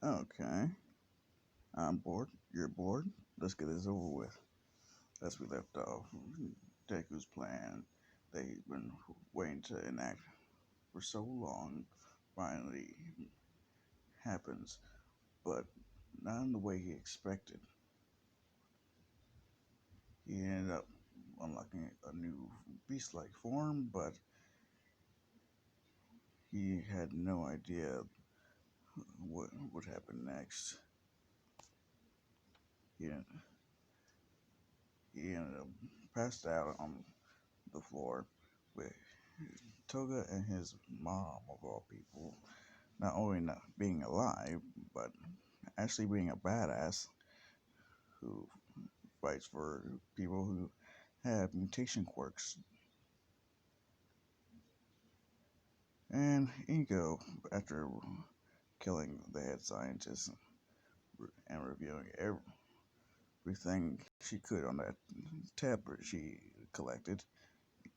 Okay, I'm bored. You're bored. Let's get this over with. As we left off, Deku's plan that he's been waiting to enact for so long finally happens, but not in the way he expected. He ended up unlocking a new beast like form, but he had no idea what would happen next. He, he ended up passed out on the floor with Toga and his mom, of all people, not only not being alive, but actually being a badass who fights for people who have mutation quirks. And Ego, after killing the head scientist and reviewing everything she could on that tablet she collected,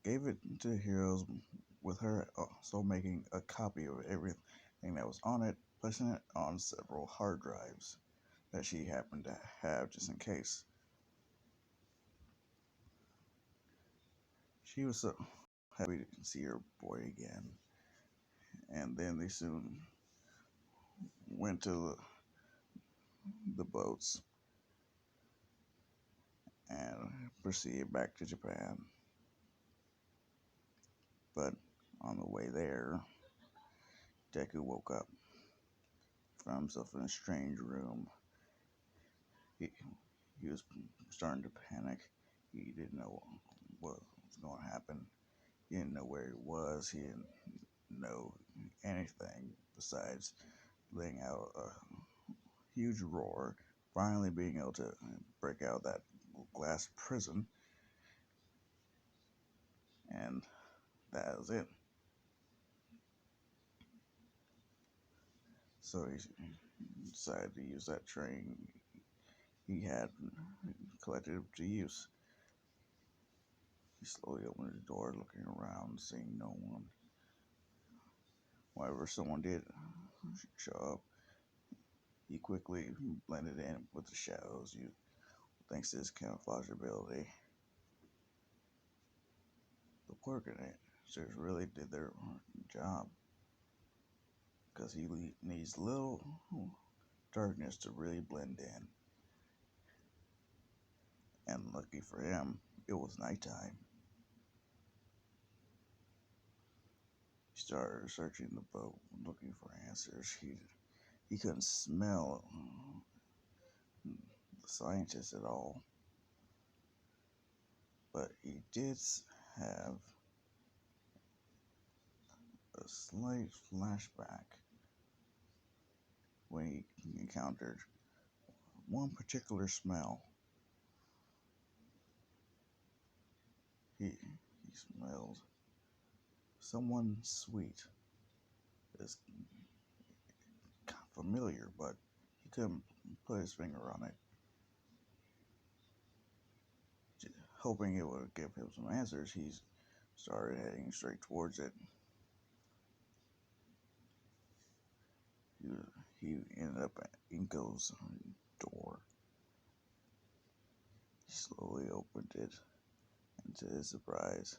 gave it to the heroes with her also making a copy of everything that was on it, placing it on several hard drives that she happened to have just in case. She was so happy to see her boy again, and then they soon went to the boats and proceeded back to Japan. But on the way there, Deku woke up, found himself in a strange room. He, he was starting to panic. He didn't know what was going to happen. He didn't know where he was. He didn't know anything besides letting out a huge roar, finally being able to break out of that glass prison, and that was it. So he decided to use that train he had collected to use. He slowly opened the door, looking around, seeing no one. Whenever someone did show up, he quickly blended in with the shadows, thanks to his camouflage ability. The workers really did their job, because he needs little darkness to really blend in. And lucky for him, it was nighttime. He started searching the boat, looking for answers. He couldn't smell the scientist at all, but he did have a slight flashback when he encountered one particular smell. He smelled someone sweet. It's kind of familiar, but he couldn't put his finger on it. Hoping it would give him some answers, he started heading straight towards it. He, he ended up at Inko's door. He slowly opened it, and to his surprise,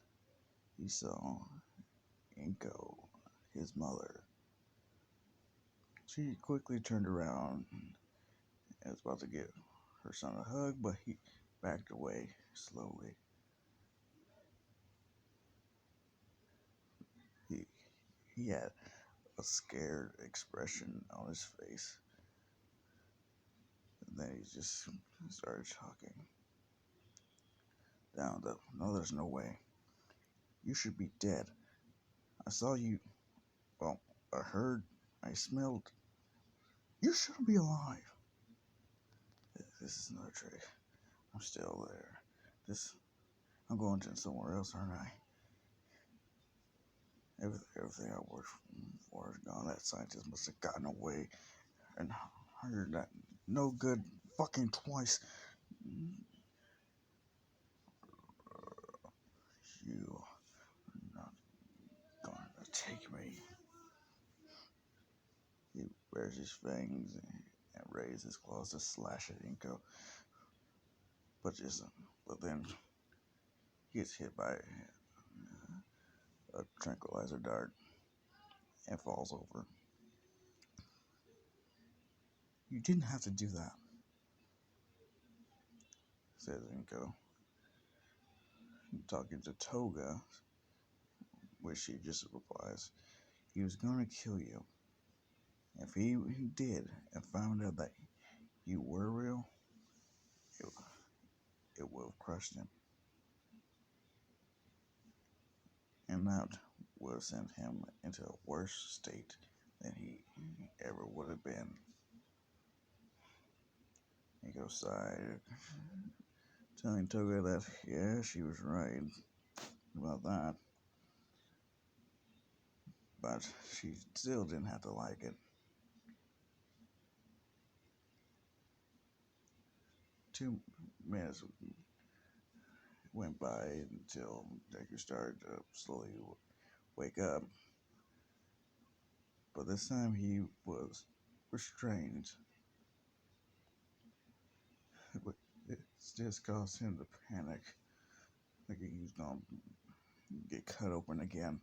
he saw Inko, his mother. She quickly turned around and was about to give her son a hug, but he backed away slowly. He, he had a scared expression on his face. And then he just started talking. No, there's no way. You should be dead. I saw you. Well, I heard. I smelled. You shouldn't be alive. This is not a trick. I'm still there. I'm going to somewhere else, aren't I? Everything I worked for is gone. That scientist must have gotten away and hired that no good fucking twice. You are not going to take me. He bares his fangs and raises his claws to slash at Inko, but then he gets hit by a tranquilizer dart and falls over. "You didn't have to do that," says Inko, talking to Toga, which she just replies, "He was gonna kill you. If he did and found out that you were real, it, it would have crushed him. And that would have sent him into a worse state than he ever would have been." Inko sighed, telling Toga that, yeah, she was right about that, but she still didn't have to like it. 2 minutes went by until Deku started to slowly wake up, but this time he was restrained. It just caused him to panic, like he was gonna get cut open again.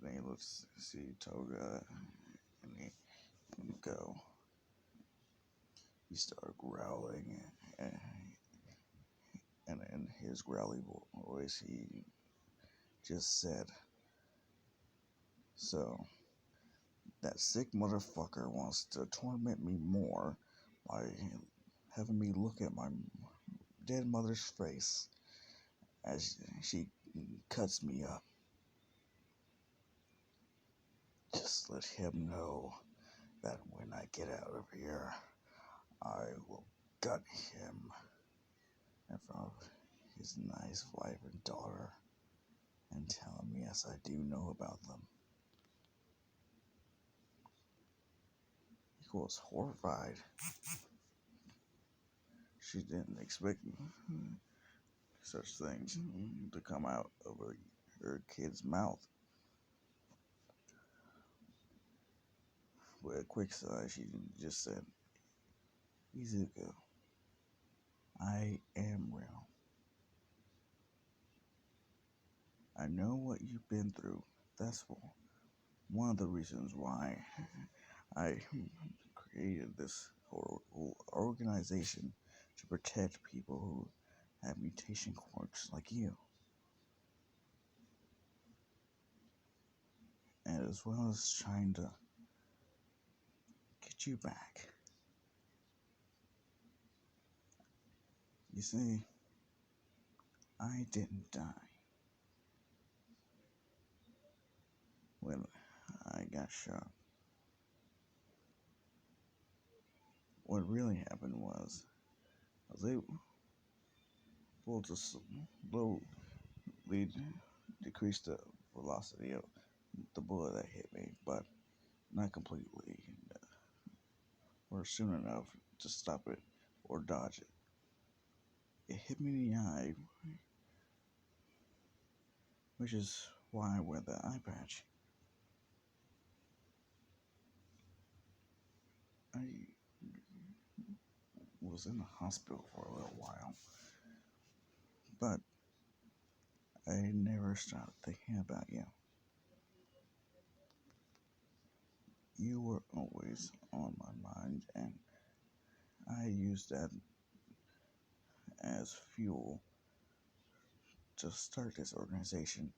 Then he looks to see Toga and he go. He started growling, and in his growly voice, he just said, "So, that sick motherfucker wants to torment me more by having me look at my dead mother's face as she cuts me up. Just let him know that when I get out of here, I will gut him in front of his nice wife and daughter and tell him, yes, I do know about them." He was horrified. She didn't expect such things to come out of her kid's mouth. With a quick sigh, she just said, "Izuku, I am real. I know what you've been through. That's one of the reasons why I created this whole organization to protect people who have mutation quirks like you. And as well as trying to get you back. You see, I didn't die when I got shot. What really happened was I was able to slowly decrease the velocity of the bullet that hit me, but not completely, or soon enough to stop it or dodge it. It hit me in the eye, which is why I wear the eye patch. I was in the hospital for a little while, but I never stopped thinking about you. You were always on my mind, and I used that as fuel to start this organization,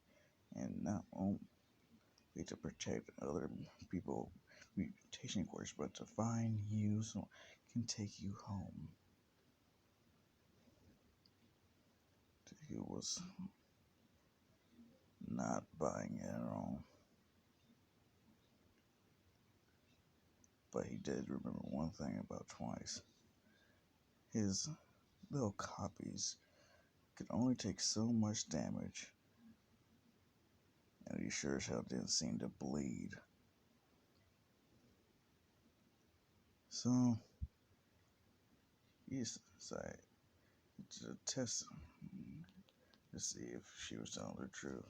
and not only to protect other people mutation course, but to find you so I can take you home." He was not buying it at all, but he did remember one thing about Twice. His little copies could only take so much damage, and he sure as hell didn't seem to bleed. So he decided to test to see if she was telling the truth.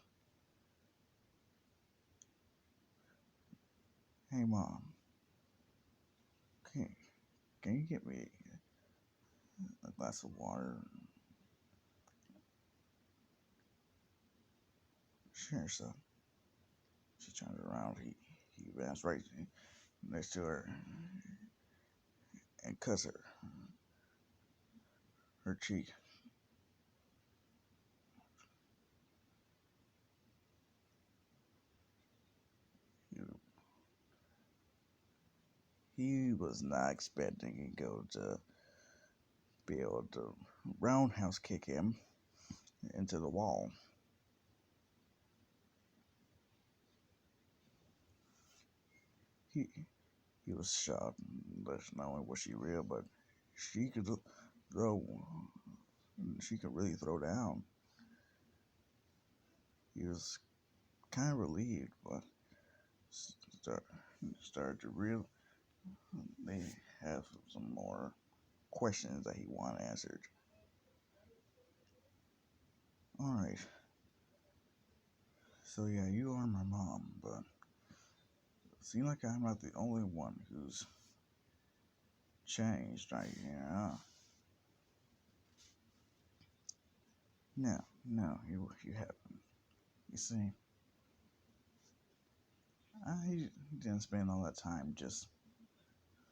Hey, Mom, can, can you get me a glass of water? Sure, son. She turned around. He advanced right next to her and cuts her cheek. He, he was not expecting Ego to be able to roundhouse kick him into the wall. He he was shocked, not knowing was she real, but she could throw. She could really throw down. He was kind of relieved, but start, started to real. They have some more questions that he wanted answered. All right. So yeah, you are my mom, but it seems like I'm not the only one who's changed right here. Huh? No, no, you haven't. You see, I didn't spend all that time just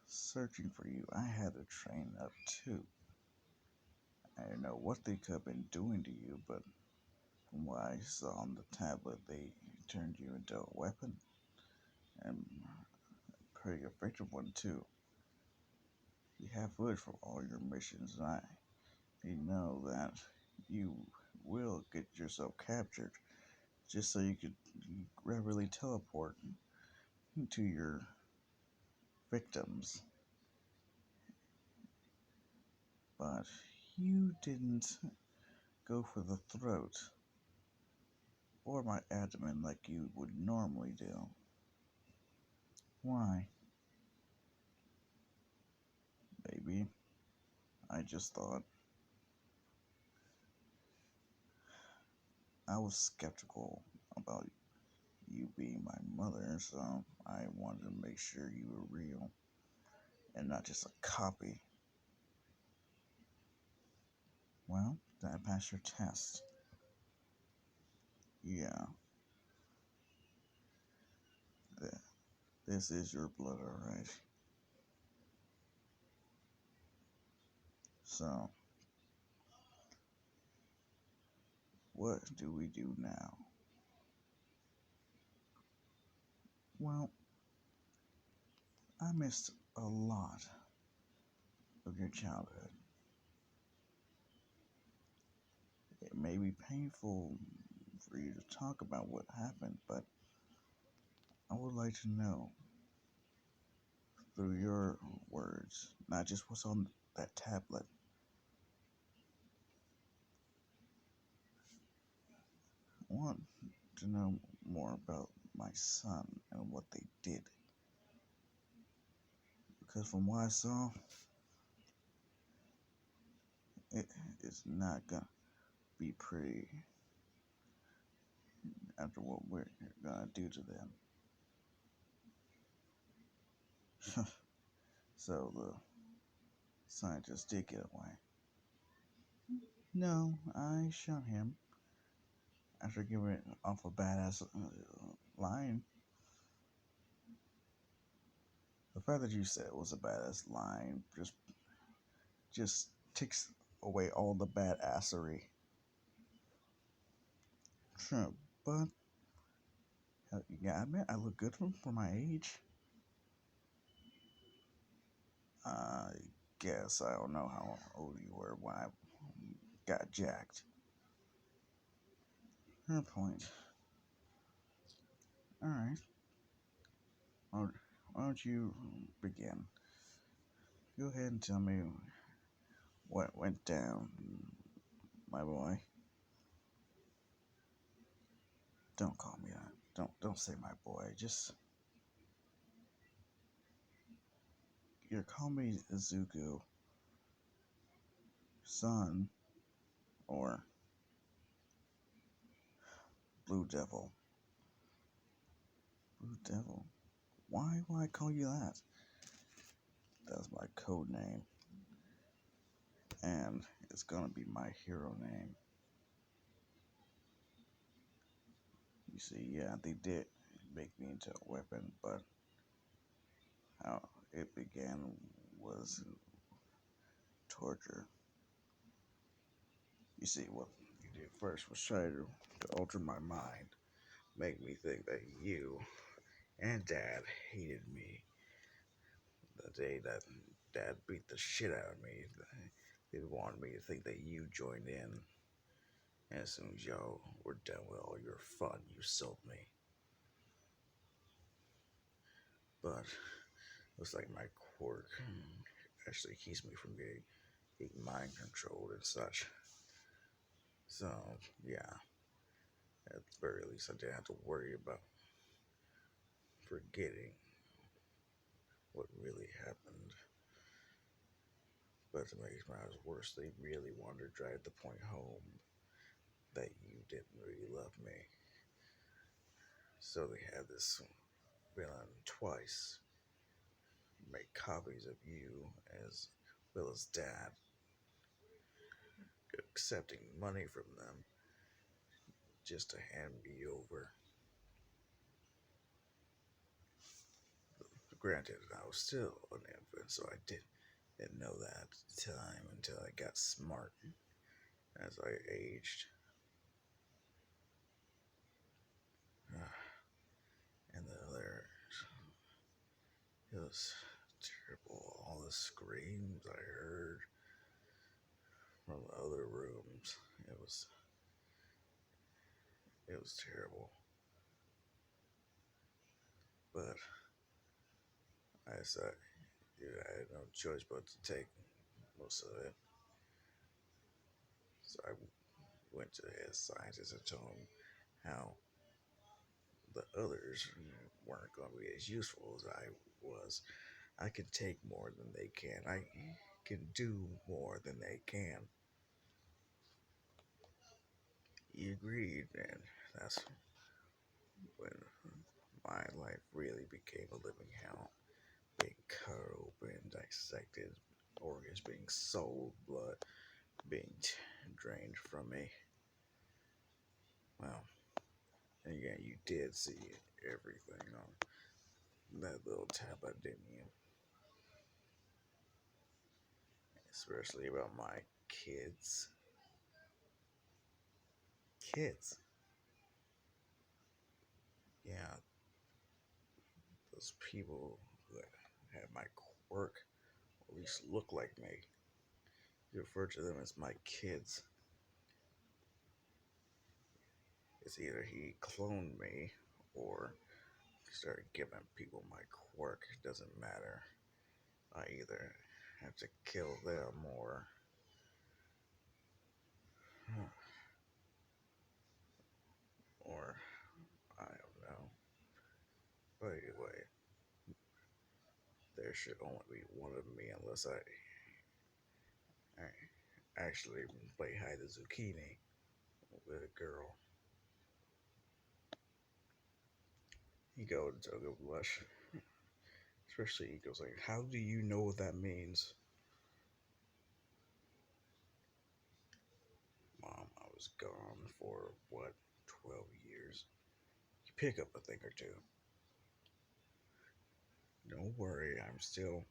searching for you. I had to train up too. I don't know what they could have been doing to you, but from what I saw on the tablet, they turned you into a weapon, and a pretty effective one too. You have footage for all your missions, and I know that you will get yourself captured just so you could really teleport to your victims. But you didn't go for the throat or my abdomen like you would normally do. Why? Maybe. I just thought I was skeptical about you being my mother, so I wanted to make sure you were real and not just a copy. Well, did I pass your test? Yeah, this is your blood, alright. So, what do we do now? Well, I missed a lot of your childhood. It may be painful for you to talk about what happened, but I would like to know through your words, not just what's on that tablet. I want to know more about my son and what they did. Because from what I saw, it is not gonna be pretty after what we're gonna do to them. So the scientist did get away. No, I shot him after giving off a badass line. The fact that you said it was a badass line just takes away all the badassery. Sure, but yeah, I admit I look good for my age. I guess I don't know how old you were when I got jacked. Fair point. All right. Why don't you begin? Go ahead and tell me what went down, my boy. Don't call me that. Don't say my boy. Just you call me Izuku, son, or Blue Devil. Blue Devil. Why would I call you that? That's my code name. And it's gonna be my hero name. You see, yeah, they did make me into a weapon, but how it began was torture. You see, what you did first was try to alter my mind, make me think that you and Dad hated me. The day that Dad beat the shit out of me, they wanted me to think that you joined in. And as soon as y'all were done with all your fun, you sold me. But looks like my quirk actually keeps me from getting mind controlled and such. So, yeah, at the very least, I didn't have to worry about forgetting what really happened. But to make matters worse, they really wanted to drive the point home that you didn't really love me. So they had this villain twice make copies of you as well as Dad, accepting money from them just to hand me over. Granted, I was still an infant, so I didn't know that at the time until I got smart as I aged. And the other, it was terrible. All the screams I heard from the other rooms, it was terrible. But I said, I had no choice but to take most of it. So I went to his scientist and told him how the others weren't going to be as useful as I was. I can take more than they can. I can do more than they can. He agreed, and that's when my life really became a living hell. Being cut open, dissected, organs being sold, blood being drained from me. Well, and yeah, you did see everything on that little tablet, didn't you? Especially about my kids. Kids. Yeah, those people who had my quirk, or at least look like me. You refer to them as my kids. It's either he cloned me or started giving people my quirk. It doesn't matter. I either have to kill them or I don't know. But anyway, there should only be one of me unless I actually play hide the zucchini with a girl. Ego and Togo blush. Especially Ego's like, how do you know what that means? Mom, I was gone for what, 12 years? You pick up a thing or two. Don't worry, I'm still,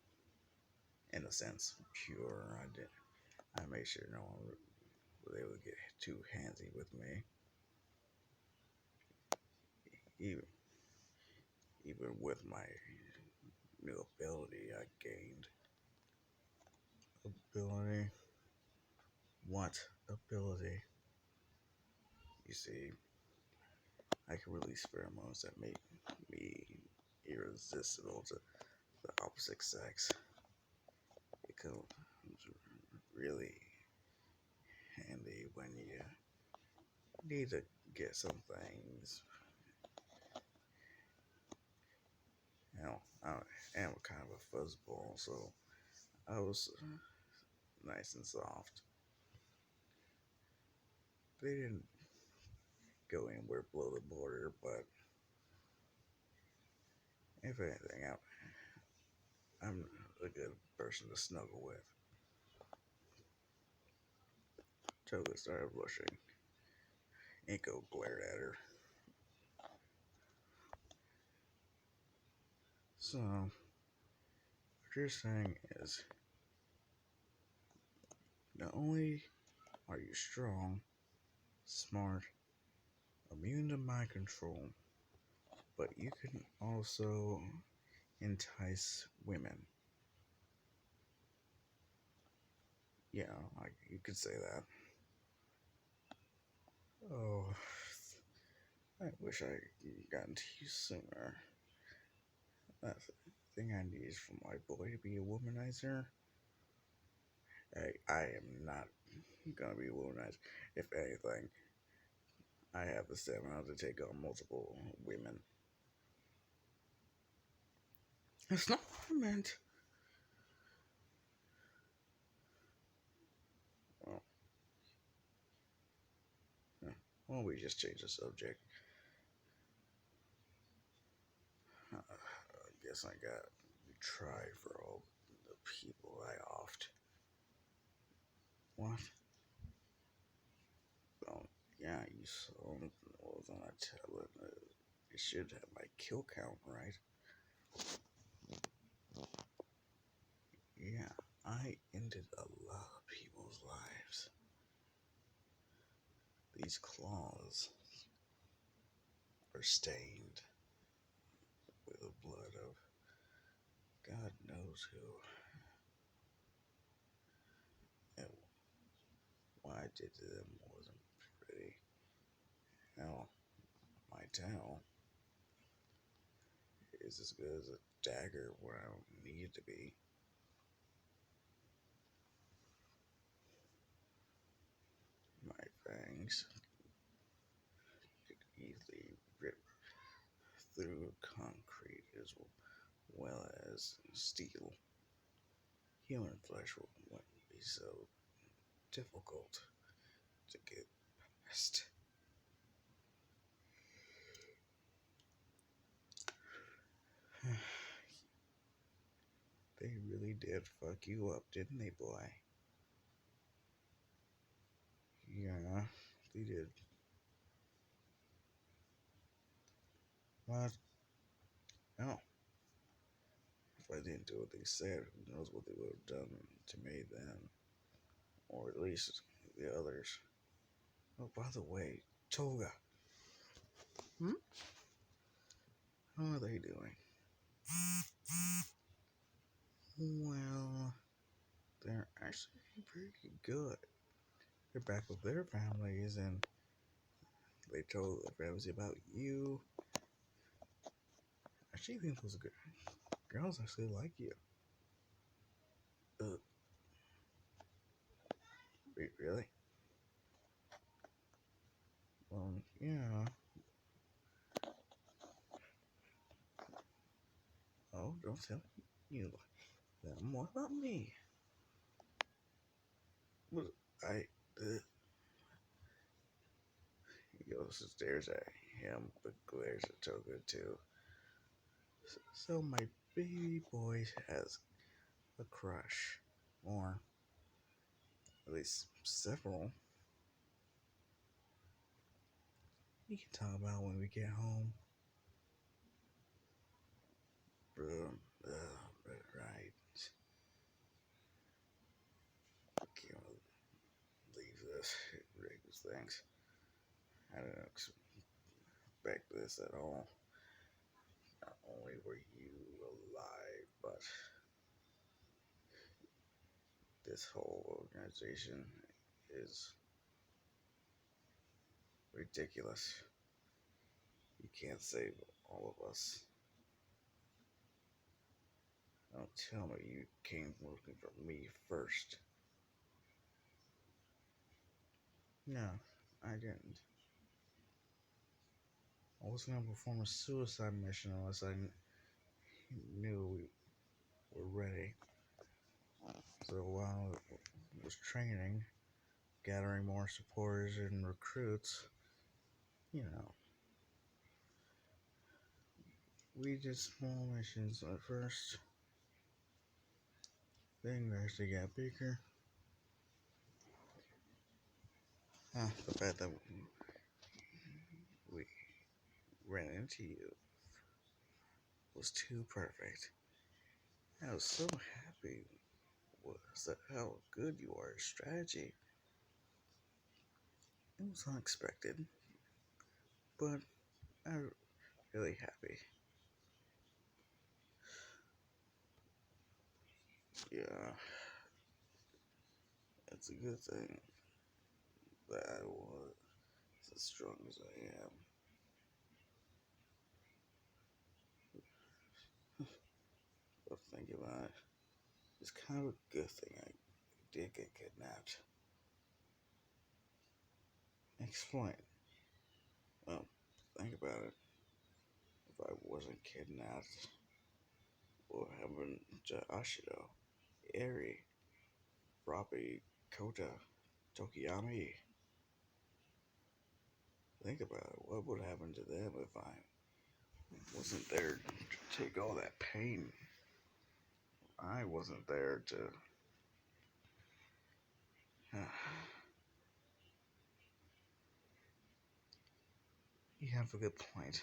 in a sense, pure. I made sure no one was able to get too handsy with me. Even, even with my new ability I gained. Ability? What ability? You see, I can release pheromones that make me irresistible to the opposite sex. It comes really handy when you need to get some things. You know, I am kind of a fuzzball, so I was nice and soft. They didn't go anywhere below the border, but If anything, I'm a good person to snuggle with. Toga started blushing. Inko glared at her. So, what you're saying is, not only are you strong, smart, immune to mind control, but you can also entice women. Yeah, you could say that. Oh, I wish I had gotten to you sooner. That's the thing I need is for my boy to be a womanizer. I am not gonna be a womanizer. If anything, I have the stamina to take on multiple women. That's not what I meant. Well, why don't we just change the subject? I guess I got tried for all the people I offed. What? Well, yeah, you saw what was on that tablet. It should have my kill count, right? Yeah, I ended a lot of people's lives. These claws are stained with the blood of God knows who. And what I did to them wasn't pretty. Hell, my tail is as good as a dagger where I don't need it to be. My fangs could easily rip through concrete as well as steel. Human flesh wouldn't be so difficult to get past. They really did fuck you up, didn't they, boy? Yeah, they did. What? No. If I didn't do what they said, who knows what they would have done to me then? Or at least the others. Oh, by the way, Toga. Hmm? How are they doing? Well, they're actually pretty good. They're back with their families and they told their families about you. I actually think those girls actually like you. Uh, really? Yeah. Oh, don't tell you them. What about me? What? I. He goes and stares at him, but glares at Toga too. So my baby boy has a crush, or at least several. We can talk about when we get home. Right. Can't leave this. It rigs things. I didn't expect this at all. Not only were you alive, but this whole organization is ridiculous. You can't save all of us. Don't tell me you came looking for me first. No, I didn't. I wasn't going to perform a suicide mission unless I knew we were ready. So while I was training, gathering more supporters and recruits, you know, We did small missions at first, then gradually got bigger. The fact that we ran into you was too perfect. I was so happy was that how good you are at strategy. It was unexpected, but I'm really happy. Yeah, it's a good thing that I was as strong as I am. But think about it, it's kind of a good thing I did get kidnapped. Explain. Well, think about it. If I wasn't kidnapped, what happened to Ashido, Eri, Robbie, Kota, Tokiyami? Think about it. What would happen to them if I wasn't there to take all that pain? I wasn't there to. You have a good point.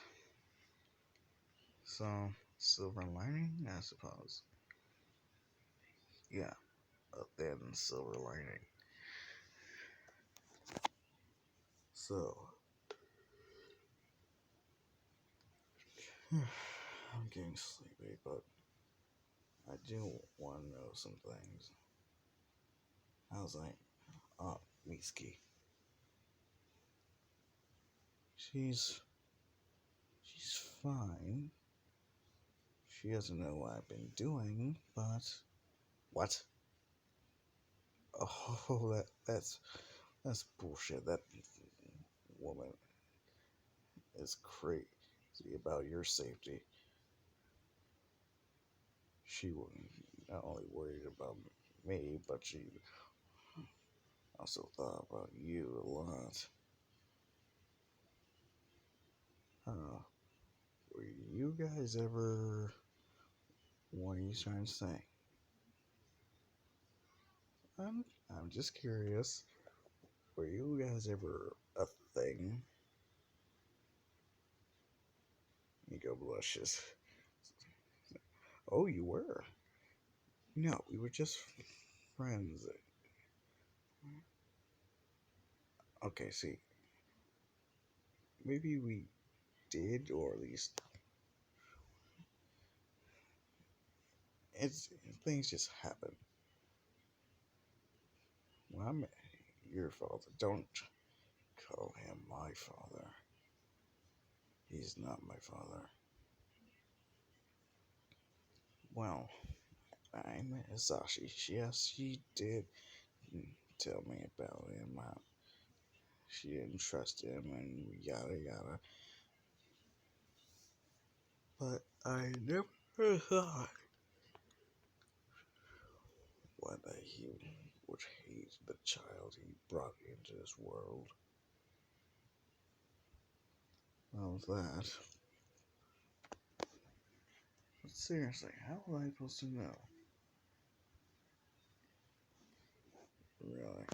So, silver lining, I suppose. Yeah, a thin silver lining. So, I'm getting sleepy, but I do want to know some things. How's like Mitsuki? She's she's fine. She doesn't know what I've been doing, but what? Oh, that's bullshit. That woman is crazy about your safety. She was not only worried about me, but she also thought about you a lot. Were you guys ever? What are you trying to say? I'm just curious. Were you guys ever a thing? Ego blushes. Oh, you were? No, we were just friends. Okay, see, maybe we did, or at least it's things just happen. When I'm your father, don't call him my father. He's not my father. Well, I met Hisashi. Yes, she did tell me about him. She didn't trust him, and yada yada. But I never thought one day he would hate the child he brought into this world. How's that? But seriously, how was I supposed to know? Really?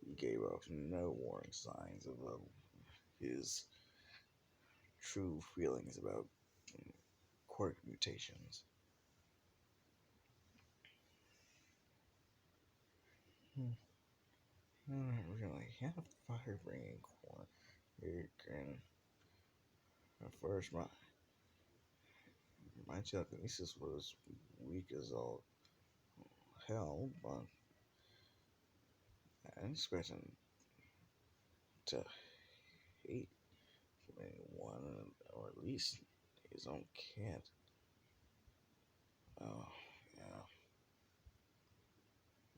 He gave off no warning signs of his true feelings about quirk mutations. Hmm. Not really. He had a fire bringing quirk. And at first, my telekinesis was weak as all hell, but I didn't expect him to hate anyone, or at least his own kid. Oh, yeah.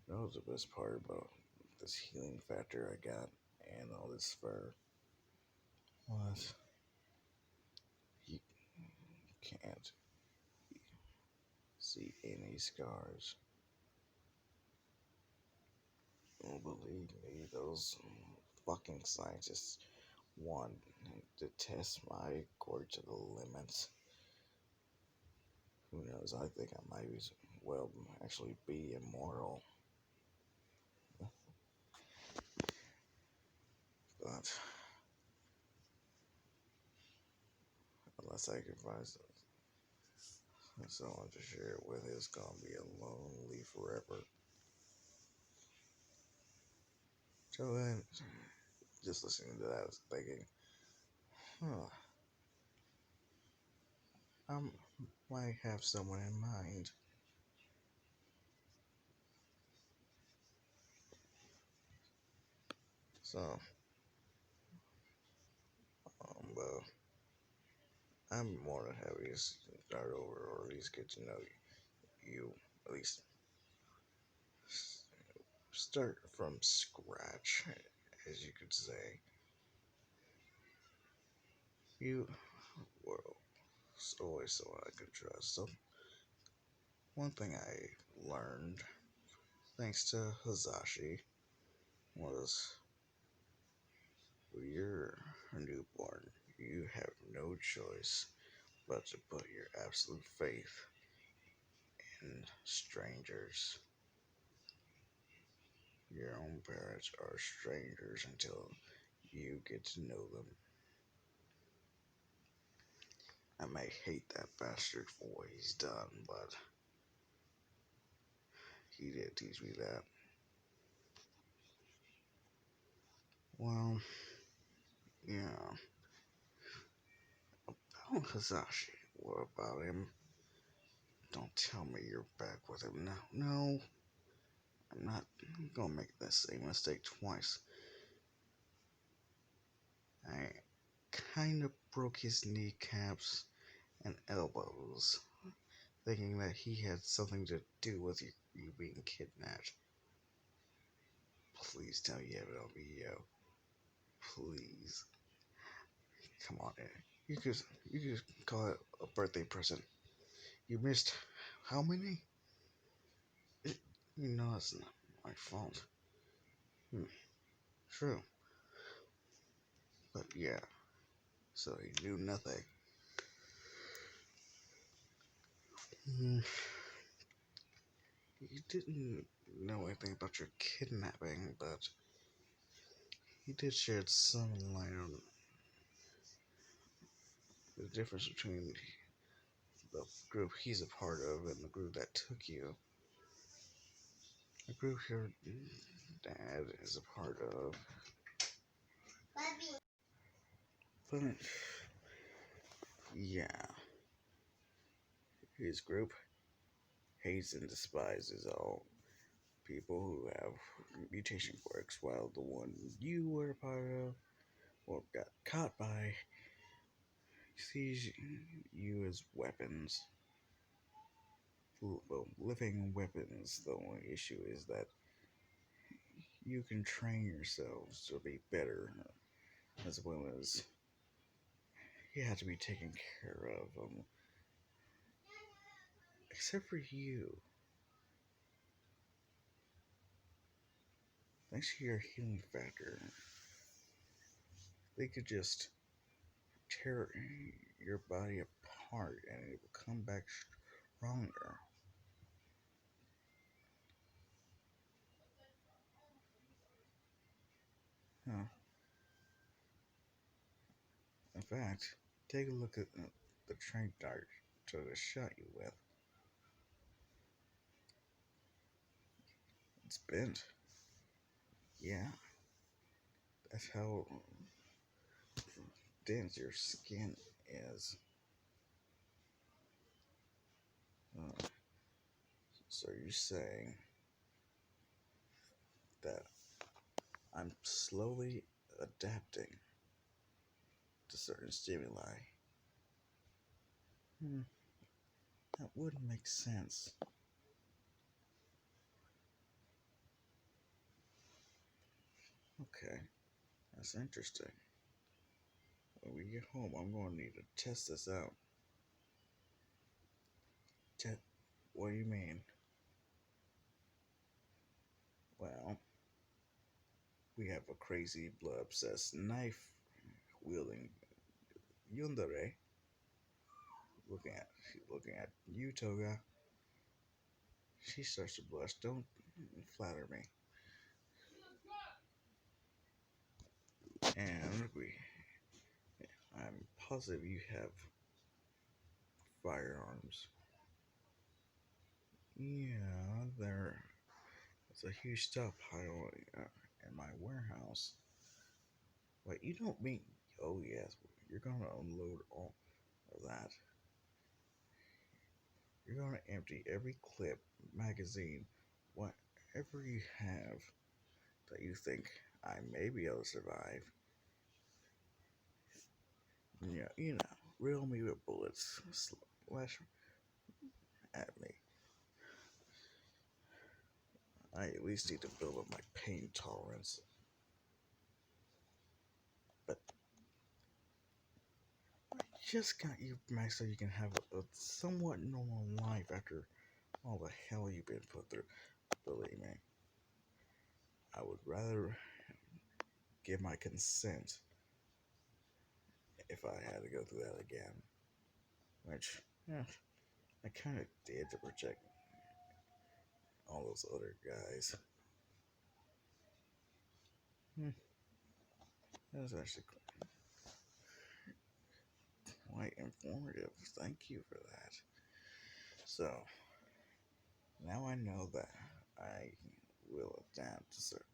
That was the best part about this healing factor I got and all this fur. What? He can't see any scars. Oh, believe me, those fucking scientists want to test my core to the limits. Who knows? I think I might be, well, actually be immortal. But unless I can find someone to share it with, it's gonna be a lonely forever. So then, just listening to that, I was thinking, huh, I might have someone in mind. So, well, I'm more than happy to start over, or at least get to know you. At least start from scratch, as you could say. You were always someone I could trust. So, one thing I learned, thanks to Hazashi, was when you're a newborn, you have no choice but to put your absolute faith in strangers. Your own parents are strangers until you get to know them. I may hate that bastard for what he's done, but he did teach me that. Well, yeah. About Hazashi. What about him? Don't tell me you're back with him now. No, I'm not gonna make that same mistake twice. I kind of broke his kneecaps and elbows, thinking that he had something to do with you being kidnapped. Please tell me you have it on video. Please. Come on, Ed. You could call it a birthday present. You missed how many? It, you know it's not my fault. Hmm, true. But yeah, so he knew nothing. Hmm, he didn't know anything about your kidnapping, but he did shed some light on the difference between the group he's a part of and the group that took you. The group your dad is a part of. But yeah, his group hates and despises all people who have mutation quirks, while the one you were a part of or got caught by sees you as weapons. Well, living weapons. The only issue is that you can train yourselves to be better, as well as you have to be taken care of. Except for you. Thanks to your healing factor, they could just tear your body apart and it will come back stronger. Huh. In fact, take a look at the train dart to shot you with. It's bent. Yeah, that's how dense your skin is. Uh, so you're saying that I'm slowly adapting to certain stimuli? Hmm, that would make sense. Okay, that's interesting. When we get home, I'm going to need to test this out. What do you mean? Well, we have a crazy blood obsessed knife wielding yundere Looking at you, Toga. She starts to blush. Don't flatter me. And I'm positive you have firearms. Yeah, it's a huge stockpile in my warehouse. Wait, you don't mean? Oh yes, you're gonna unload all of that. You're gonna empty every clip, magazine, whatever you have that you think I may be able to survive. Yeah, riddle me with bullets, slash at me. I at least need to build up my pain tolerance. But I just got you back so you can have a somewhat normal life after all the hell you've been put through. Believe me, I would rather give my consent if I had to go through that again. Which, yeah, I kind of did to protect all those other guys. Hmm, that was actually quite informative. Thank you for that. So, now I know that I will adapt to certain.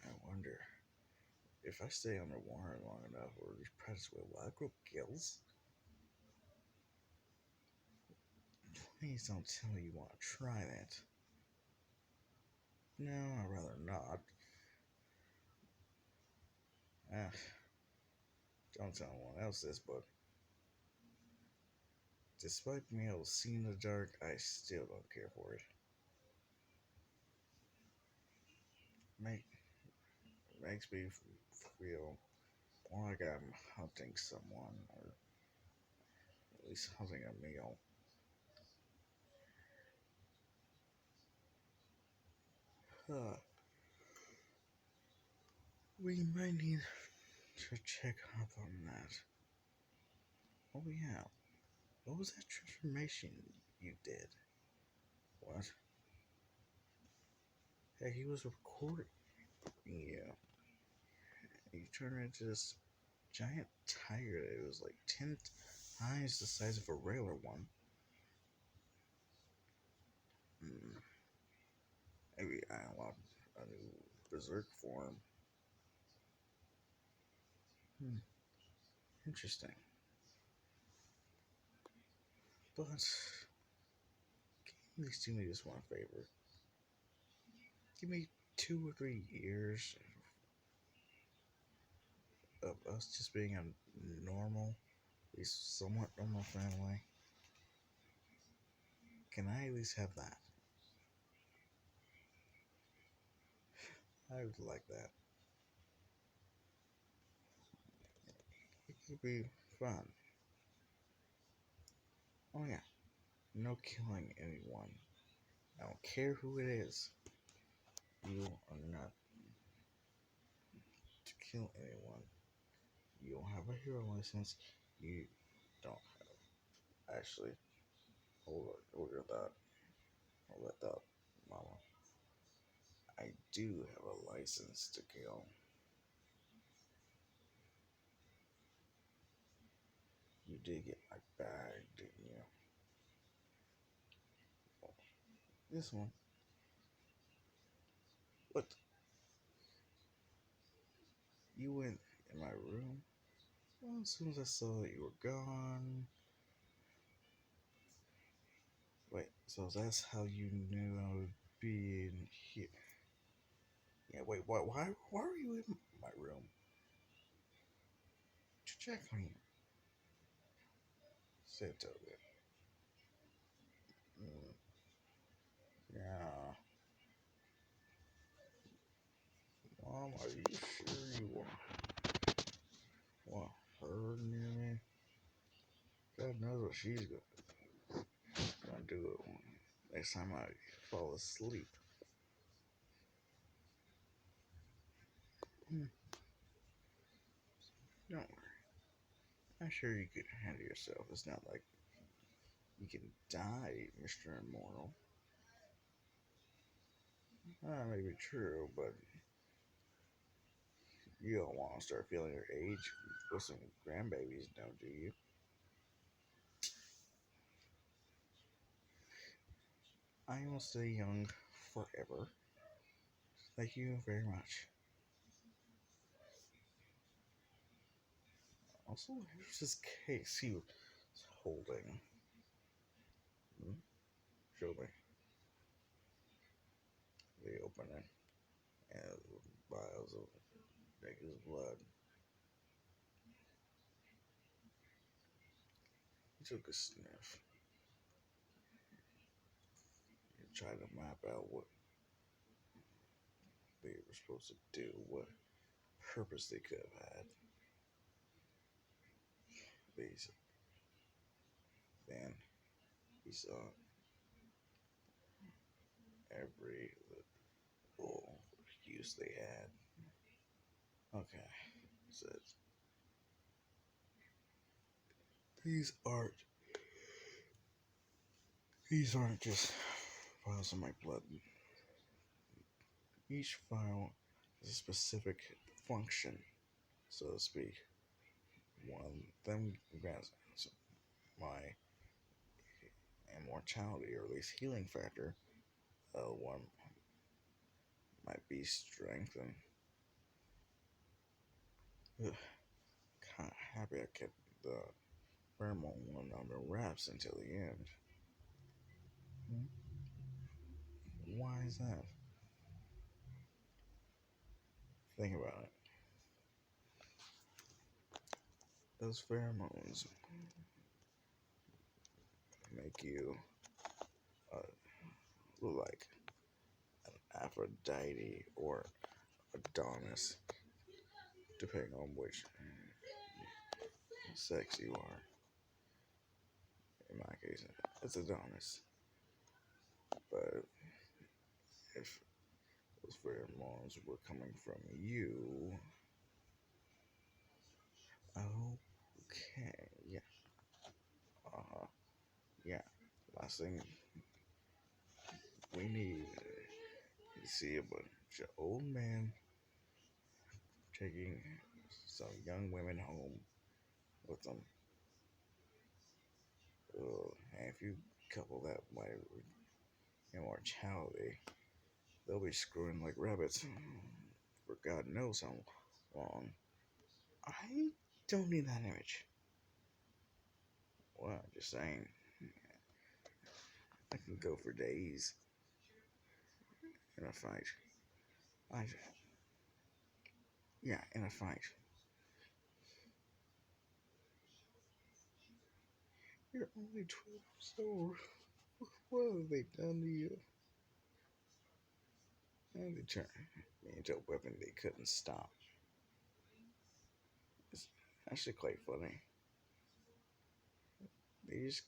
I wonder if I stay underwater long enough, or these predators will I grow gills? Please don't tell me you want to try that. No, I'd rather not. Ah, don't tell anyone else this, but despite being able to see in the dark, I still don't care for it. Make, makes me feel more like I'm hunting someone, or at least hunting a meal. Huh. We might need to check up on that. Oh yeah, what was that transformation you did? What? Hey, he was recording. Yeah, he turned into this giant tiger that was like 10 times the size of a regular one. Hmm. Maybe I unlocked a new berserk form. Hmm. Interesting. But please do me this one favor. Give me 2 or 3 years of us just being a normal, at least somewhat normal family. Can I at least have that? I would like that. It could be fun. Oh yeah, no killing anyone. I don't care who it is. You are not to kill anyone. You don't have a hero license. You don't actually. Hold your thought. Hold that thought, Mama. I do have a license to kill. You did get my bag, didn't you? This one. What? You went in my room? Well, as soon as I saw that you were gone. Wait, so that's how you knew I would be in here? Yeah, wait, why were you in my room? To check on you. Said Toga. Mm, yeah. Mom, are you sure you want her near me? God knows what she's gonna do next time I fall asleep. Hmm, don't worry. I'm sure you can handle yourself. It's not like You can die, Mr. Immortal. That may be true, but you don't want to start feeling your age with some grandbabies, don't do you? I will stay young forever. Thank you very much. Also, here's this case he was holding. Hmm? Show me. They open it, and vials of Deku's blood. He took a sniff. He tried to map out what they were supposed to do, what purpose they could have had. These. Then he saw every little use they had. Okay, he says these aren't these aren't just files of my blood. Each file has a specific function, so to speak. One of them grants my immortality, or at least healing factor. One might be strength, and kind of happy I kept the Paramount one under wraps until the end. Hmm? Why is that? Think about it. Those pheromones make you uh, look like an Aphrodite or Adonis, depending on which sex you are. In my case, it's Adonis. But if those pheromones were coming from you, okay, yeah, yeah. Last thing we need is see a bunch of old men taking some young women home with them. And if you couple that with immortality, they'll be screwing like rabbits for God knows how long. I don't need that image. Well, I'm just saying, I can go for days in a fight. I, yeah, in a fight. You're only 12 years old. What have they done to you? And they turned me into a weapon they couldn't stop. It's actually quite funny. They just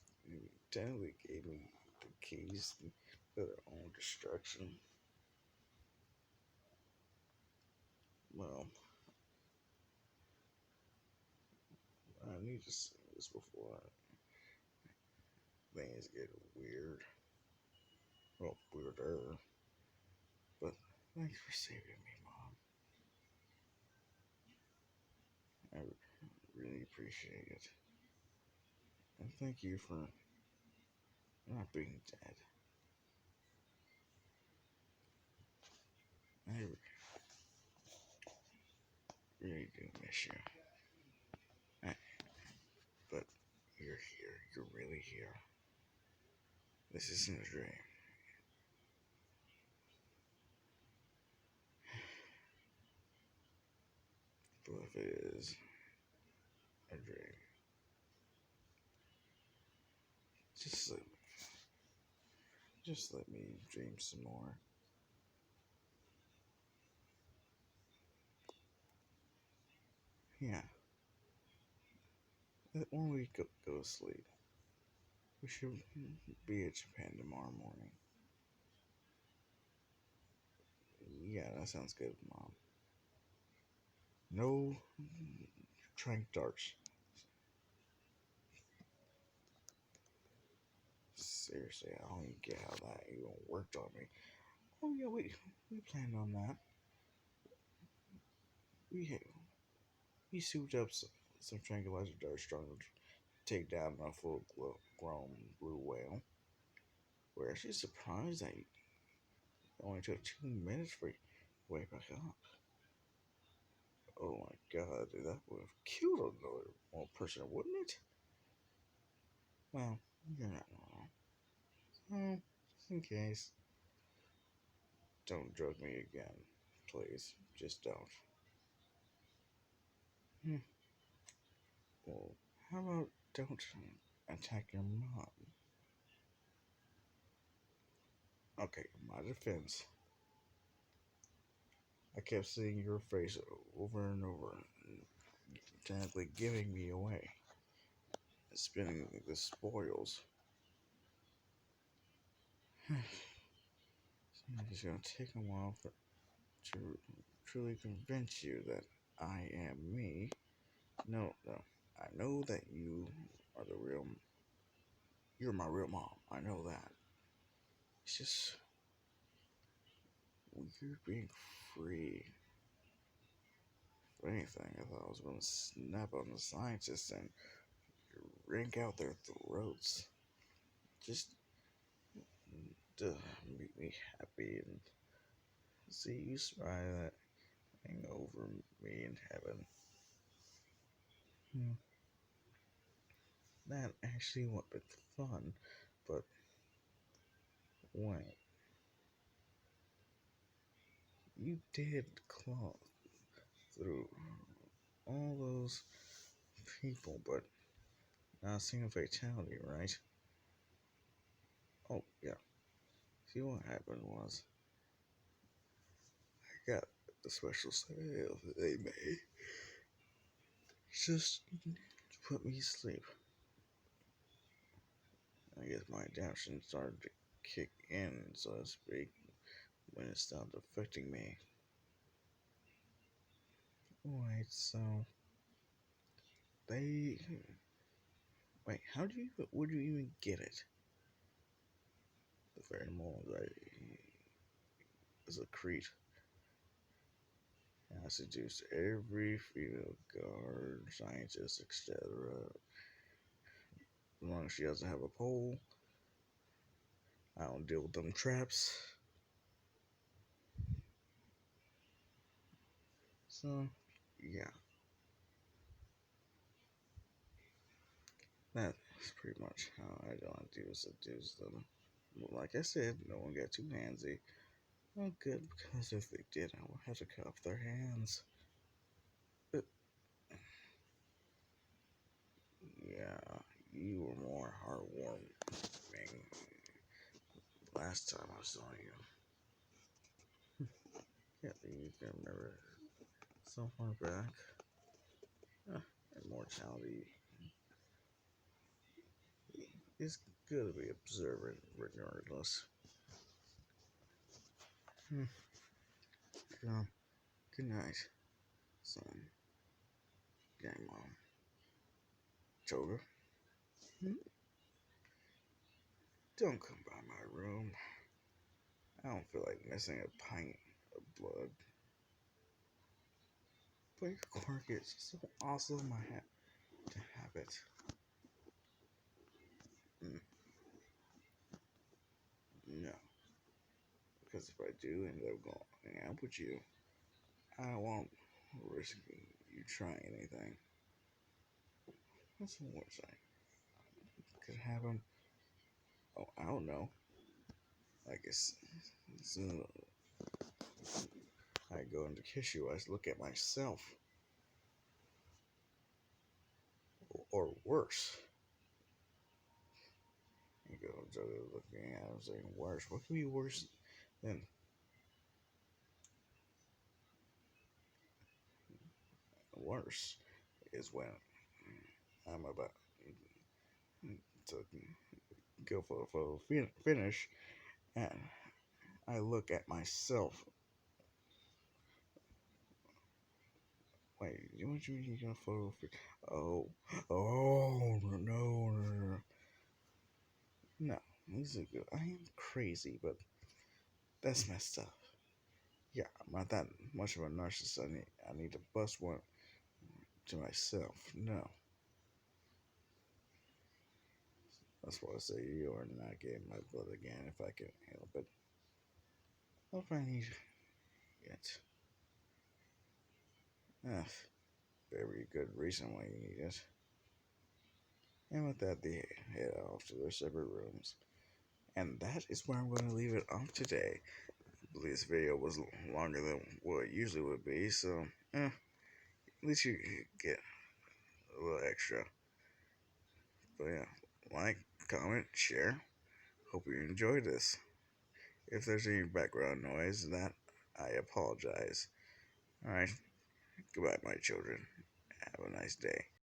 technically gave me the keys to their own destruction. Well, I need to say this before things get weird. Well, weirder. But thanks for saving me, Mom. I really appreciate it. And thank you for not being dead. I really do miss you. I, but you're here. You're really here. This isn't a dream. But if it is a dream, just let, just let me dream some more. Yeah. When we go to sleep, we should be at Japan tomorrow morning. Yeah, that sounds good, Mom. No trank darts. Seriously, I don't even get how that even worked on me. Oh yeah, we planned on that. We we souped up some tranquilizer darts trying to take down a full grown blue whale. We're actually surprised that it only took 2 minutes for you to wake back up. Oh my god, dude, that would have killed another one person, wouldn't it? Well, you're not wrong. So, just in case, don't drug me again. Please, just don't. Hmm. Well, how about don't attack your mom? Okay, in my defense, I kept seeing your face over and over, technically giving me away, spinning the spoils. It's gonna take a while to truly convince you that I am me. No, no. I know that are the real. You're my real mom. I know that. It's just weird being free. If anything, I thought I was gonna snap on the scientists and wring out their throats. Just to make me happy and see you smile that thing over me in heaven. Hmm. That actually would have been fun, but wait, you did claw through all those people, but not a single fatality, right? Oh, yeah. See, what happened was I got the special sale that they made just to put me to sleep. I guess my adaptation started to kick in, so to speak, when it stopped affecting me. Alright, so they. Wait, would you even get it? The very moment I was a creep. I seduced every female guard, scientist, etc. As long as she doesn't have a pole, I don't deal with them traps. So, yeah, that's pretty much how I don't do seduce them. But like I said, no one got too handsy. Well, good, because if they did, I would have to cut off their hands. But, yeah, you were more heartwarming last time I saw you. Yeah, you can remember so far back. Immortality is good to be observant regardless. Hmm. Good night, son. Game mom. Choga. Hmm? Don't come by my room. I don't feel like missing a pint of blood. But your quirk is so awesome, I have to have it. Mm, no, because if I do end up going out with you, I won't risk you trying anything. What's the worst thing could happen? Oh, I don't know. I guess as soon as I go in to kiss you, I look at myself, or worse. You go looking at him saying, worse. What could be worse than worse is when I'm about to go for the finish and I look at myself. Wait, what you mean you're gonna photo? Oh, no, no, no, no. No. He's a good. I am crazy, but that's messed up. Yeah, I'm not that much of a narcissist. I need to bust one to myself. No, that's why I say you are not getting my blood again if I can help it. What if I need it? Ah, very good reason why you need it. And with that, they head off to their separate rooms. And that is where I'm going to leave it off today. I believe this video was longer than what it usually would be, so at least you get a little extra. But yeah, like, comment, share. Hope you enjoyed this. If there's any background noise, that I apologize. Alright, goodbye, my children. Have a nice day.